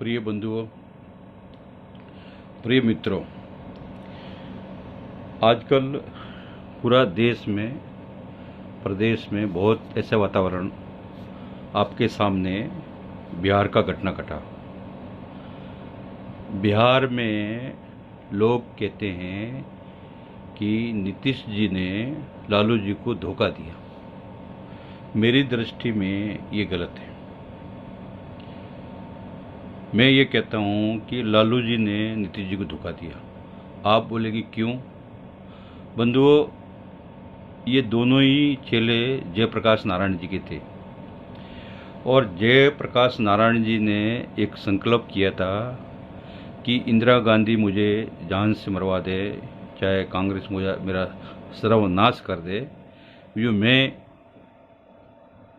प्रिय बंधुओं, प्रिय मित्रों, आजकल पूरा देश में, प्रदेश में बहुत ऐसा वातावरण आपके सामने बिहार का घटना घटा। बिहार में लोग कहते हैं कि नीतीश जी ने लालू जी को धोखा दिया। मेरी दृष्टि में ये गलत है। मैं ये कहता हूँ कि लालू जी ने नीतीश जी को धोखा दिया। आप बोलेंगे क्यों? बंधुओं, ये दोनों ही चेले जयप्रकाश नारायण जी के थे और जयप्रकाश नारायण जी ने एक संकल्प किया था कि इंदिरा गांधी मुझे जान से मरवा दे, चाहे कांग्रेस मुझे मेरा सर्वनाश कर दे, जो मैं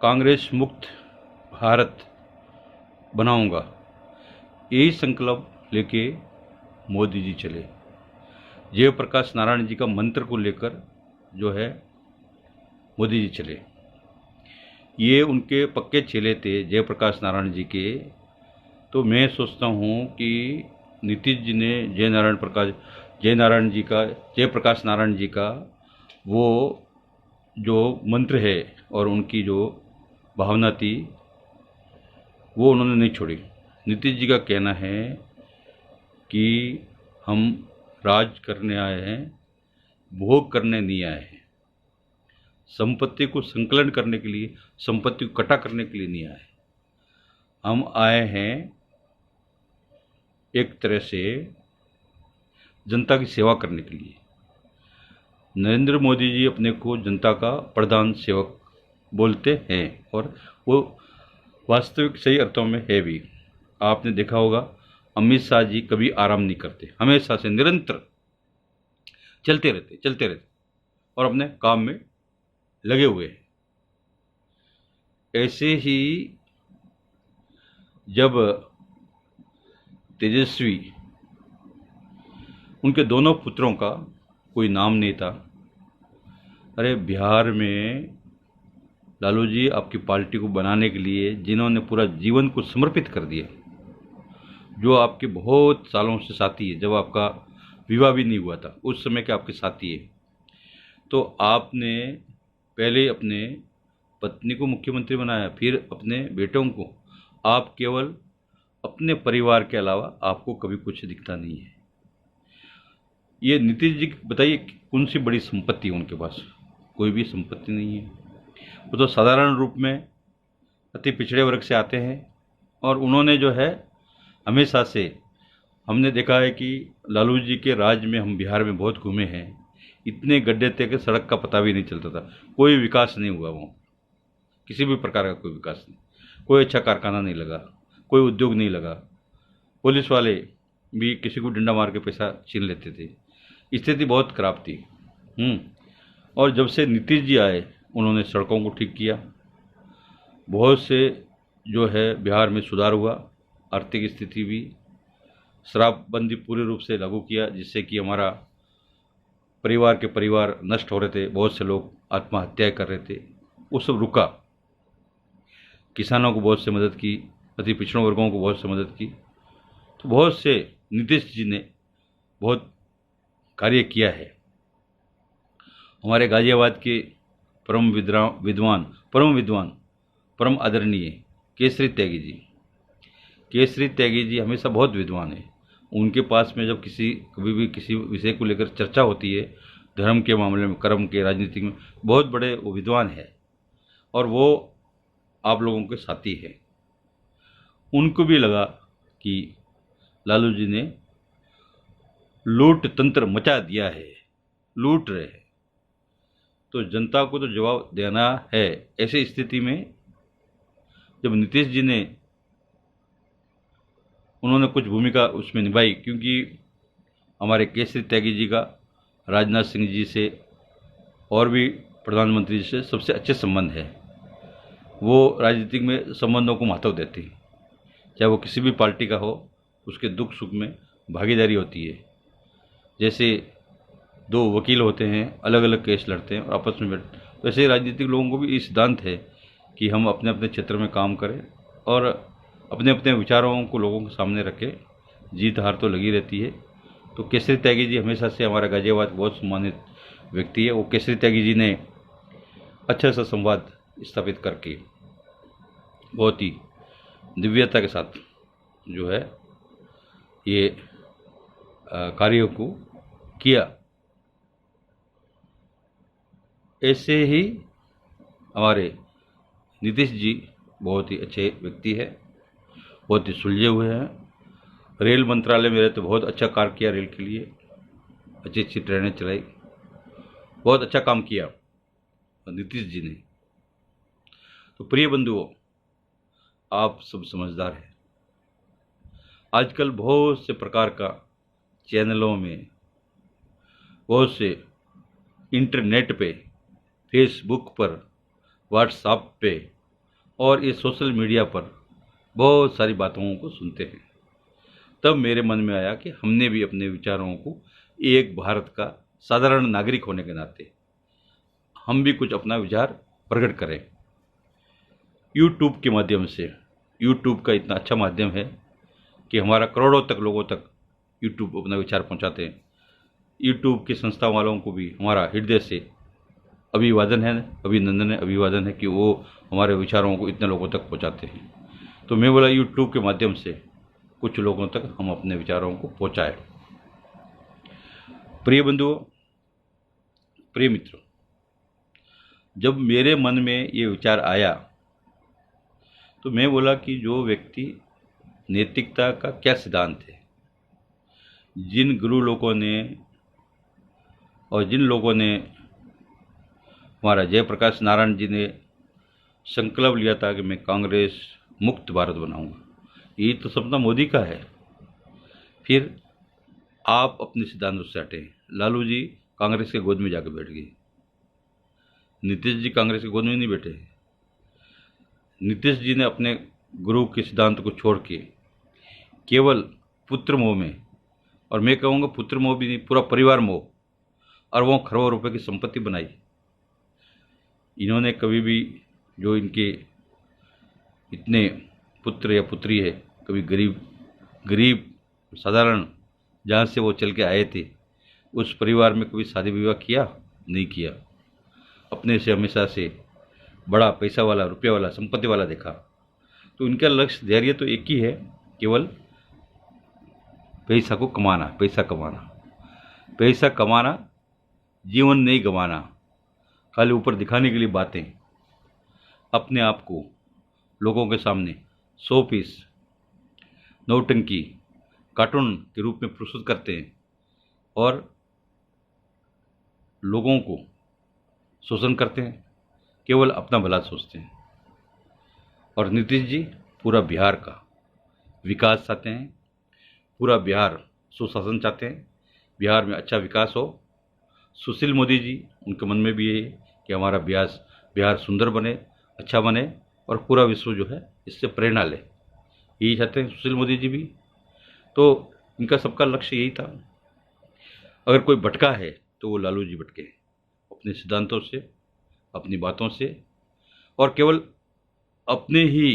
कांग्रेस मुक्त भारत बनाऊंगा। यही संकल्प लेके मोदी जी चले। जयप्रकाश नारायण जी का मंत्र को लेकर जो है मोदी जी चले। ये उनके पक्के चेले थे जयप्रकाश नारायण जी के। तो मैं सोचता हूँ कि नीतीश जी ने जयप्रकाश नारायण जी का वो जो मंत्र है और उनकी जो भावना थी वो उन्होंने नहीं छोड़ी। नीतीश जी का कहना है कि हम राज करने आए हैं, भोग करने नहीं आए हैं। संपत्ति को संकलन करने के लिए, संपत्ति को इकट्ठा करने के लिए नहीं आए। हम आए हैं एक तरह से जनता की सेवा करने के लिए। नरेंद्र मोदी जी अपने को जनता का प्रधान सेवक बोलते हैं और वो वास्तविक सही अर्थों में है भी। आपने देखा होगा अमित शाह जी कभी आराम नहीं करते, हमेशा से निरंतर चलते रहते और अपने काम में लगे हुए हैं। ऐसे ही जब तेजस्वी, उनके दोनों पुत्रों का कोई नाम नहीं था। अरे बिहार में लालू जी आपकी पार्टी को बनाने के लिए जिन्होंने पूरा जीवन को समर्पित कर दिया, जो आपके बहुत सालों से साथी है, जब आपका विवाह भी नहीं हुआ था उस समय के आपके साथी है, तो आपने पहले अपने पत्नी को मुख्यमंत्री बनाया, फिर अपने बेटों को। आप केवल अपने परिवार के अलावा आपको कभी कुछ दिखता नहीं है। ये नीतीश जी बताइए कौन सी बड़ी संपत्ति है उनके पास? कोई भी संपत्ति नहीं है। वो तो साधारण रूप में अति पिछड़े वर्ग से आते हैं और उन्होंने जो है हमेशा से, हमने देखा है कि लालू जी के राज में हम बिहार में बहुत घूमे हैं। इतने गड्ढे थे कि सड़क का पता भी नहीं चलता था। कोई विकास नहीं हुआ वहाँ, किसी भी प्रकार का कोई विकास नहीं। कोई अच्छा कारखाना नहीं लगा, कोई उद्योग नहीं लगा। पुलिस वाले भी किसी को डंडा मार के पैसा छीन लेते थे। स्थिति बहुत खराब थी। और जब से नीतीश जी आए उन्होंने सड़कों को ठीक किया, बहुत से जो है बिहार में सुधार हुआ। आर्थिक स्थिति भी, शराबबंदी पूरे रूप से लागू किया, जिससे कि हमारा परिवार नष्ट हो रहे थे, बहुत से लोग आत्महत्याएं कर रहे थे, वो सब रुका। किसानों को बहुत से मदद की, अति पिछड़ों वर्गों को बहुत से मदद की। तो बहुत से नीतीश जी ने बहुत कार्य किया है। हमारे गाजियाबाद के परम विद्वान, परम आदरणीय केसरी त्यागी जी हमेशा बहुत विद्वान है। उनके पास में जब कभी भी किसी विषय को लेकर चर्चा होती है, धर्म के मामले में, कर्म के, राजनीति में, बहुत बड़े वो विद्वान है और वो आप लोगों के साथी है। उनको भी लगा कि लालू जी ने लूट तंत्र मचा दिया है, लूट रहे हैं, तो जनता को तो जवाब देना है। ऐसी स्थिति में जब नीतीश जी ने, उन्होंने कुछ भूमिका उसमें निभाई, क्योंकि हमारे केसरी त्यागी जी का राजनाथ सिंह जी से और भी प्रधानमंत्री जी से सबसे अच्छे संबंध है। वो राजनीतिक में संबंधों को महत्व देते हैं, चाहे वो किसी भी पार्टी का हो, उसके दुख सुख में भागीदारी होती है। जैसे दो वकील होते हैं, अलग अलग केस लड़ते हैं और आपस में वैसे राजनीतिक लोगों को भी ये सिद्धांत है कि हम अपने अपने क्षेत्र में काम करें और अपने अपने विचारों को लोगों के सामने रखे, जीत हार तो लगी रहती है। तो केसरी त्यागी जी हमेशा से हमारा गाजियाबाद बहुत सम्मानित व्यक्ति है। वो केसरी त्यागी जी ने अच्छा सा संवाद स्थापित करके बहुत ही दिव्यता के साथ जो है ये कार्यों को किया। ऐसे ही हमारे नीतीश जी बहुत ही अच्छे व्यक्ति है, बहुत ही सुलझे हुए हैं। रेल मंत्रालय में रहते बहुत अच्छा कार्य किया, रेल के लिए अच्छी अच्छी ट्रेनें चलाई, बहुत अच्छा काम किया नीतीश जी ने। तो प्रिय बंधुओं, आप सब समझदार हैं। आजकल बहुत से प्रकार का चैनलों में, बहुत से इंटरनेट पे, फेसबुक पर, व्हाट्सएप पे और ये सोशल मीडिया पर बहुत सारी बातों को सुनते हैं। तब मेरे मन में आया कि हमने भी अपने विचारों को एक भारत का साधारण नागरिक होने के नाते हम भी कुछ अपना विचार प्रकट करें। यूट्यूब के माध्यम से, यूट्यूब का इतना अच्छा माध्यम है कि हमारा करोड़ों तक लोगों तक यूट्यूब अपना विचार पहुंचाते हैं। यूट्यूब की संस्था वालों को भी हमारा हृदय से अभिवादन है, अभिनंदन है, अभिवादन है कि वो हमारे विचारों को इतने लोगों तक पहुंचाते हैं। तो मैं बोला यूट्यूब के माध्यम से कुछ लोगों तक हम अपने विचारों को पहुंचाएं। प्रिय बंधुओं, प्रिय मित्रों, जब मेरे मन में ये विचार आया तो मैं बोला कि जो व्यक्ति नैतिकता का क्या सिद्धांत है, जिन गुरु लोगों ने और जिन लोगों ने, हमारा जयप्रकाश नारायण जी ने संकल्प लिया था कि मैं कांग्रेस मुक्त भारत बनाऊंगा, ये तो सपना मोदी का है। फिर आप अपने सिद्धांतों से हटे। लालू जी कांग्रेस के गोद में जाकर बैठ गए, नीतीश जी कांग्रेस के गोद में नहीं बैठे। नीतीश जी ने अपने गुरु के सिद्धांत को छोड़ के केवल पुत्र मोह में, और मैं कहूँगा पुत्र मोह भी नहीं, पूरा परिवार मोह, और वो खरबों रुपए की संपत्ति बनाई। इन्होंने कभी भी, जो इनके इतने पुत्र या पुत्री है, कभी गरीब साधारण जहाँ से वो चल के आए थे उस परिवार में कभी शादी विवाह किया नहीं किया। अपने से हमेशा से बड़ा पैसा वाला, रुपया वाला, संपत्ति वाला देखा। तो इनका लक्ष्य, धैर्य तो एक ही है, केवल पैसा को कमाना, पैसा कमाना, पैसा कमाना, जीवन नहीं गंवाना, खाली ऊपर दिखाने के लिए बातें, अपने आप को लोगों के सामने 100 पीस नौटंकी कार्टून के रूप में प्रस्तुत करते हैं और लोगों को शोषण करते हैं, केवल अपना भला सोचते हैं। और नीतीश जी पूरा बिहार का विकास चाहते हैं, पूरा बिहार सुशासन चाहते हैं, बिहार में अच्छा विकास हो। सुशील मोदी जी, उनके मन में भी यही है कि हमारा बिहार सुंदर बने, अच्छा बने और पूरा विश्व जो है इससे प्रेरणा ले, यही चाहते हैं सुशील मोदी जी भी। तो इनका सबका लक्ष्य यही था। अगर कोई भटका है तो वो लालू जी भटके, अपने सिद्धांतों से, अपनी बातों से, और केवल अपने ही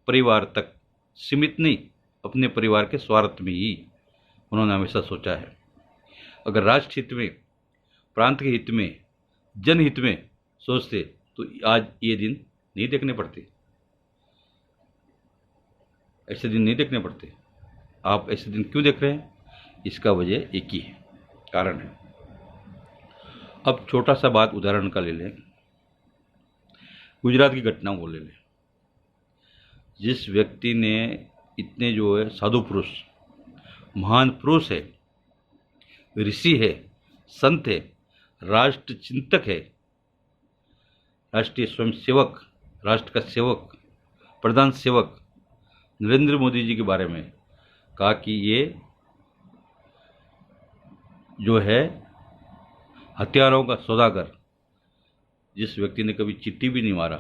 परिवार तक सीमित नहीं, अपने परिवार के स्वार्थ में ही उन्होंने हमेशा सोचा है। अगर राष्ट्र हित में, प्रांत के हित में, जनहित में सोचते तो आज ये दिन नहीं देखने पड़ते, ऐसे दिन नहीं देखने पड़ते। आप ऐसे दिन क्यों देख रहे हैं? इसका वजह एक ही है, कारण है। अब छोटा सा बात उदाहरण का ले लें, गुजरात की घटनाओं को ले लें। जिस व्यक्ति ने इतने जो है साधु पुरुष, महान पुरुष है, ऋषि है, संत है, राष्ट्र चिंतक है, राष्ट्रीय स्वयं सेवक, राष्ट्र का सेवक, प्रधान सेवक नरेंद्र मोदी जी के बारे में कहा कि ये जो है हथियारों का सौदागर, जिस व्यक्ति ने कभी चिट्ठी भी नहीं मारा,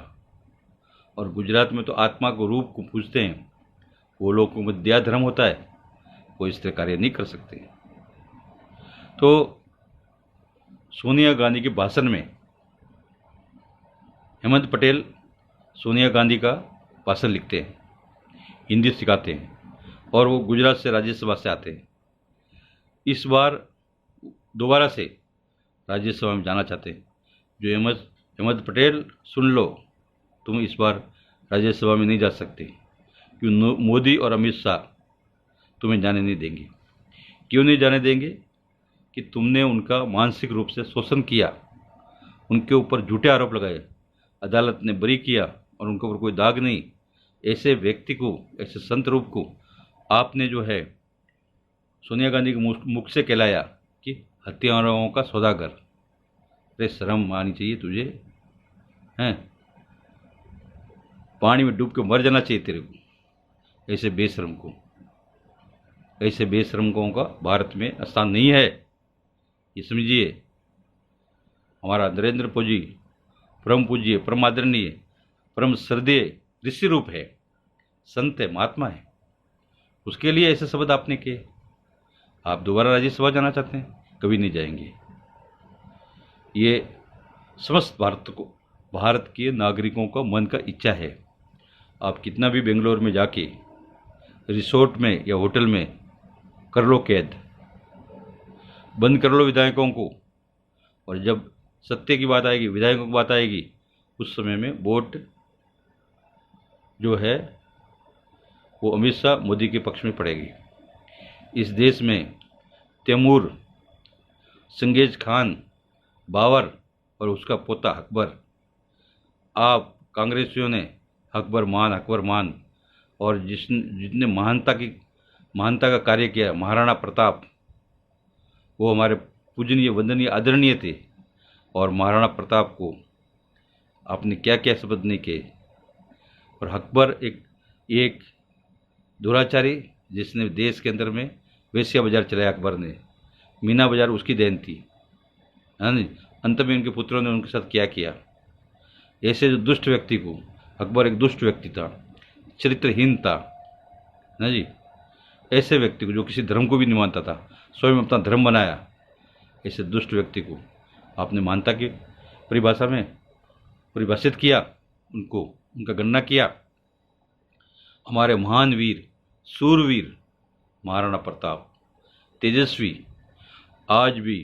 और गुजरात में तो आत्मा को, रूप को पूजते हैं, वो लोगों में दया धर्म होता है, वो इस तरह कार्य नहीं कर सकते। तो सोनिया गांधी के भाषण में हेमंत पटेल सोनिया गांधी का भाषण लिखते हैं, हिंदी सिखाते हैं और वो गुजरात से राज्यसभा से आते हैं। इस बार दोबारा से राज्यसभा में जाना चाहते हैं। जो अहमद पटेल, सुन लो, तुम इस बार राज्यसभा में नहीं जा सकते, क्यों? मोदी और अमित शाह तुम्हें जाने नहीं देंगे। क्यों नहीं जाने देंगे? कि तुमने उनका मानसिक रूप से शोषण किया, उनके ऊपर झूठे आरोप लगाए, अदालत ने बरी किया और उनके ऊपर कोई दाग नहीं। ऐसे व्यक्ति को, ऐसे संत रूप को आपने जो है सोनिया गांधी के मुख से कहलाया कि हत्यारों का सौदागर। अरे शर्म आनी चाहिए तुझे, हैं? पानी में डूब के मर जाना चाहिए तेरे को। ऐसे बेशरम को, ऐसे बेशरमों का भारत में स्थान नहीं है, ये समझिए। हमारा नरेंद्र जी परम पूज्य, परम आदरणीय, परम श्रद्धेय ऋषि रूप है, संत है, महात्मा है। उसके लिए ऐसे शब्द आपने किए। आप दोबारा राज्यसभा जाना चाहते हैं? कभी नहीं जाएंगे। ये समस्त भारत के नागरिकों का मन का इच्छा है। आप कितना भी बेंगलोर में जाके रिसोर्ट में या होटल में कर लो कैद, बंद कर लो विधायकों को, और जब सत्य की बात आएगी, विधायकों की बात आएगी, उस समय में वोट जो है वो अमित शाह, मोदी के पक्ष में पड़ेगी। इस देश में तैमूर, चंगेज खान, बाबर और उसका पोता अकबर, आप कांग्रेसियों ने अकबर मान और जिसने महानता का कार्य किया, महाराणा प्रताप, वो हमारे पूजनीय, वंदनीय, आदरणीय थे। और महाराणा प्रताप को आपने क्या क्या शब्द नहीं किए। और अकबर एक दुराचारी, जिसने देश के अंदर में वेश्या बाजार चलाया। अकबर ने मीना बाजार उसकी देन थी, है ना? अंत में उनके पुत्रों ने उनके साथ क्या किया। ऐसे जो दुष्ट व्यक्ति को, अकबर एक दुष्ट व्यक्ति था, चरित्रहीन था ना जी। ऐसे व्यक्ति को, जो किसी धर्म को भी नहीं मानता था, स्वयं अपना धर्म बनाया, ऐसे दुष्ट व्यक्ति को आपने मानता की परिभाषा में परिभाषित किया, उनका गणना किया। हमारे महान वीर, सूरवीर महाराणा प्रताप, तेजस्वी, आज भी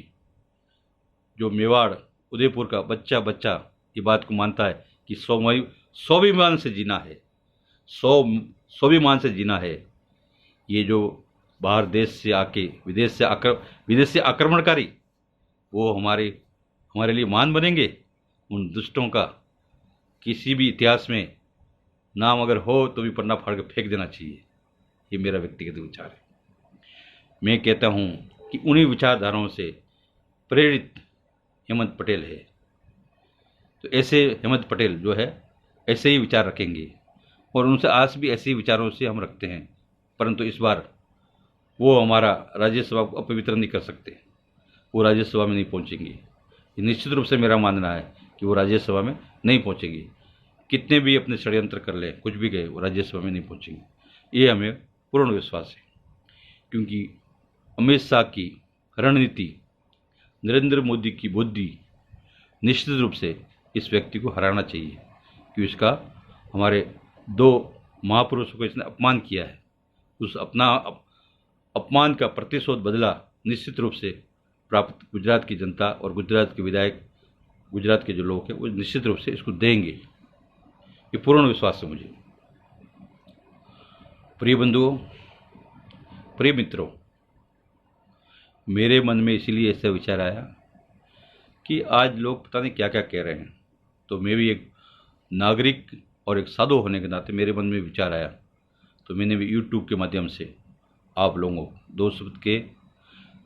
जो मेवाड़, उदयपुर का बच्चा ये बात को मानता है कि 100 विमान से जीना है, 100 विमान से जीना है। ये जो बाहर देश से आके विदेश से आक्रमणकारी, वो हमारे लिए मान बनेंगे। उन दुष्टों का किसी भी इतिहास में नाम अगर हो तो भी पन्ना फाड़ के फेंक देना चाहिए। ये मेरा व्यक्तिगत विचार है। मैं कहता हूँ कि उन्हीं विचारधाराओं से प्रेरित हेमंत पटेल है। तो ऐसे हेमंत पटेल जो है ऐसे ही विचार रखेंगे, और उनसे आस भी ऐसे ही विचारों से हम रखते हैं। परंतु इस बार वो हमारा राज्यसभा को अपवित्र नहीं कर सकते, वो राज्यसभा में नहीं पहुंचेंगे। ये निश्चित रूप से मेरा मानना है कि वो राज्यसभा में नहीं पहुंचेंगे। कितने भी अपने षड्यंत्र कर लें, कुछ भी गए, वो राज्यसभा में नहीं पहुंचेंगे। ये हमें पूर्ण विश्वास है, क्योंकि अमित शाह की रणनीति, नरेंद्र मोदी की बुद्धि, निश्चित रूप से इस व्यक्ति को हराना चाहिए। कि इसका हमारे 2 महापुरुषों को इसने अपमान किया है, उस अपना अपमान का प्रतिशोध बदला निश्चित रूप से प्राप्त गुजरात की जनता और गुजरात के विधायक, गुजरात के जो लोग हैं, वो निश्चित रूप से इसको देंगे। ये पूर्ण विश्वास है मुझे। प्रिय बंधुओं, प्रिय मित्रों, मेरे मन में इसीलिए ऐसा विचार आया कि आज लोग पता नहीं क्या क्या कह रहे हैं, तो मैं भी एक नागरिक और एक साधु होने के नाते मेरे मन में विचार आया, तो मैंने भी यूट्यूब के माध्यम से आप लोगों को 2 शब्द के,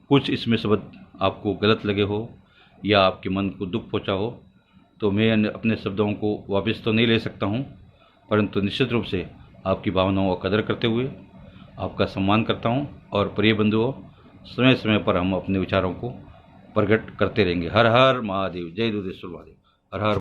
कुछ इसमें शब्द आपको गलत लगे हो या आपके मन को दुख पहुंचा हो, तो मैं अपने शब्दों को वापस तो नहीं ले सकता हूं, परंतु निश्चित रूप से आपकी भावनाओं का कदर करते हुए आपका सम्मान करता हूं। और प्रिय बंधुओं, समय समय पर हम अपने विचारों को प्रकट करते रहेंगे। हर हर महादेव, जय दुधेश्वर महादेव, हर हर।